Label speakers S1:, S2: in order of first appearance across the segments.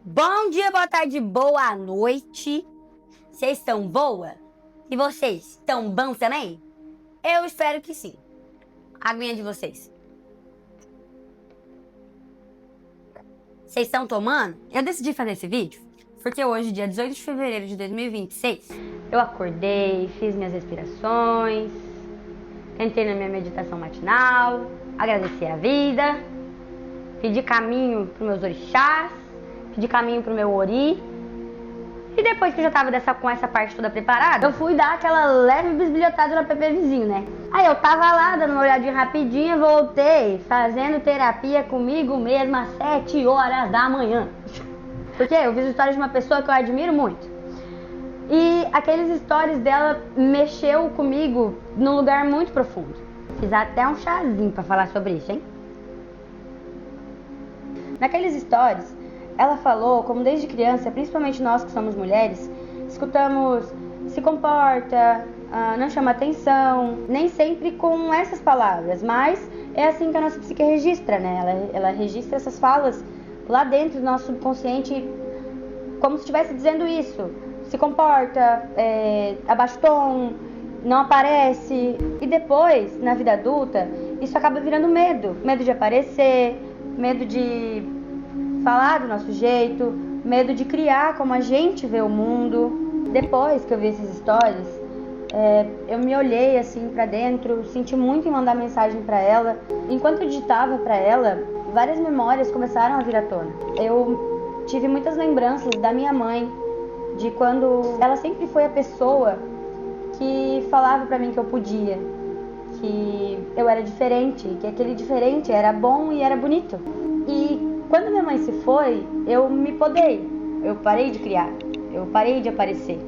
S1: Bom dia, boa tarde, boa noite. Vocês estão boa? E vocês estão bons também? Eu espero que sim. Aguinha de vocês. Vocês estão tomando? Eu decidi fazer esse vídeo porque hoje, dia 18 de fevereiro de 2026, eu acordei, fiz minhas respirações, entrei na minha meditação matinal, agradeci a vida, pedi caminho para os meus orixás, pedi caminho pro meu ori. E depois que eu já tava com essa parte toda preparada, eu fui dar aquela leve bisbilhotada no app vizinho, né? Aí eu tava lá, dando uma olhadinha rapidinha, voltei, fazendo terapia comigo mesma às 7 horas da manhã. Porque eu vi histórias de uma pessoa que eu admiro muito. E aqueles stories dela mexeu comigo num lugar muito profundo. Fiz até um chazinho pra falar sobre isso, hein? Naqueles stories, ela falou como desde criança, principalmente nós que somos mulheres, escutamos se comporta, não chama atenção, nem sempre com essas palavras, mas é assim que a nossa psique registra, né? Ela registra essas falas lá dentro do nosso subconsciente como se estivesse dizendo isso. Se comporta, abaixa o tom, não aparece. E depois, na vida adulta, isso acaba virando medo. Medo de aparecer, medo de falar do nosso jeito, medo de criar como a gente vê o mundo. Depois que eu vi esses stories, eu me olhei assim pra dentro, senti muito em mandar mensagem pra ela. Enquanto eu digitava pra ela, várias memórias começaram a vir à tona. Eu tive muitas lembranças da minha mãe, de quando ela sempre foi a pessoa que falava pra mim que eu podia, que eu era diferente, que aquele diferente era bom e era bonito. E quando minha mãe se foi, eu me podei, eu parei de criar, eu parei de aparecer.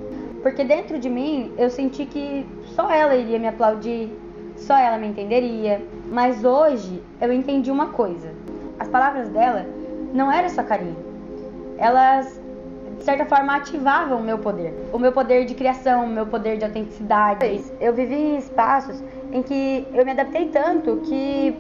S1: Porque dentro de mim, eu senti que só ela iria me aplaudir, só ela me entenderia. Mas hoje, eu entendi uma coisa. As palavras dela não eram só carinho. Elas, de certa forma, ativavam o meu poder de criação, o meu poder de autenticidade. Eu vivi em espaços em que eu me adaptei tanto que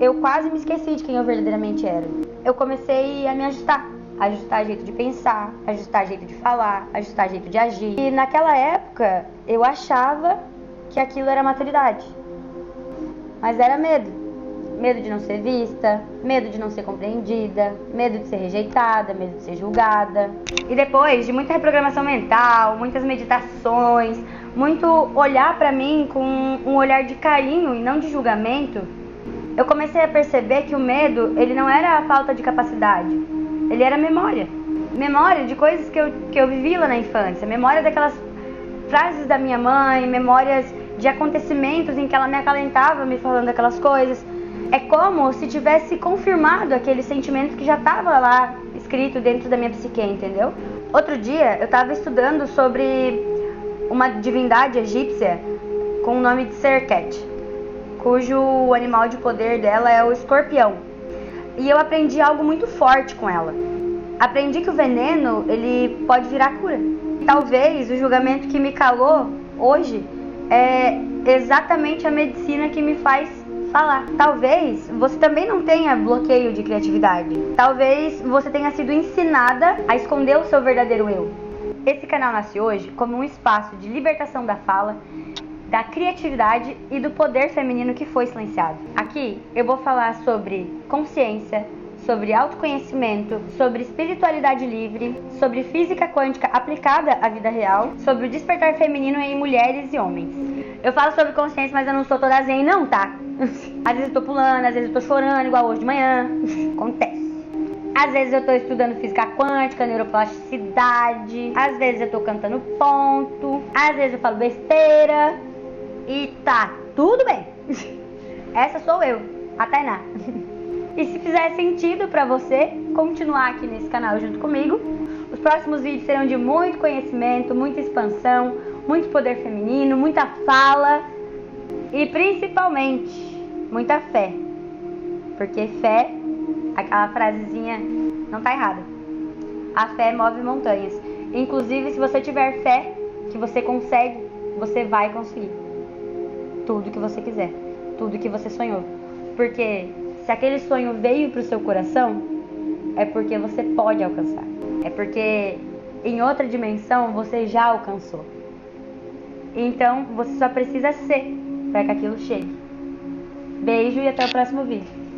S1: eu quase me esqueci de quem eu verdadeiramente era. Eu comecei a me ajustar jeito de pensar, ajustar jeito de falar, ajustar jeito de agir. E naquela época eu achava que aquilo era maturidade, mas era medo. Medo de não ser vista, medo de não ser compreendida, medo de ser rejeitada, medo de ser julgada. E depois de muita reprogramação mental, muitas meditações, muito olhar pra mim com um olhar de carinho e não de julgamento, eu comecei a perceber que o medo, ele não era a falta de capacidade, ele era memória. Memória de coisas que eu vivi lá na infância, memória daquelas frases da minha mãe, memórias de acontecimentos em que ela me acalentava me falando aquelas coisas. É como se tivesse confirmado aquele sentimento que já estava lá escrito dentro da minha psique, entendeu? Outro dia eu estava estudando sobre uma divindade egípcia com o nome de Serket, cujo animal de poder dela é o escorpião. E eu aprendi algo muito forte com ela. Aprendi que o veneno, ele pode virar cura. Talvez o julgamento que me calou hoje é exatamente a medicina que me faz falar. Talvez você também não tenha bloqueio de criatividade. Talvez você tenha sido ensinada a esconder o seu verdadeiro eu. Esse canal nasce hoje como um espaço de libertação da fala, da criatividade e do poder feminino que foi silenciado. Aqui eu vou falar sobre consciência, sobre autoconhecimento, sobre espiritualidade livre, sobre física quântica aplicada à vida real, sobre o despertar feminino em mulheres e homens. Eu falo sobre consciência, mas eu não sou toda zen não, tá? Às vezes eu tô pulando, às vezes eu tô chorando, igual hoje de manhã. Acontece. Às vezes eu tô estudando física quântica, neuroplasticidade, às vezes eu tô cantando ponto, às vezes eu falo besteira. E tá tudo bem. Essa sou eu, a Tainá. E se fizer sentido pra você continuar aqui nesse canal junto comigo, os próximos vídeos serão de muito conhecimento, muita expansão, muito poder feminino, muita fala e principalmente muita fé. Porque fé, aquela frasezinha não tá errada. A fé move montanhas. Inclusive, se você tiver fé que você consegue, você vai conseguir tudo que você quiser, tudo que você sonhou. Porque se aquele sonho veio pro seu coração, é porque você pode alcançar. É porque em outra dimensão você já alcançou. Então você só precisa ser para que aquilo chegue. Beijo e até o próximo vídeo.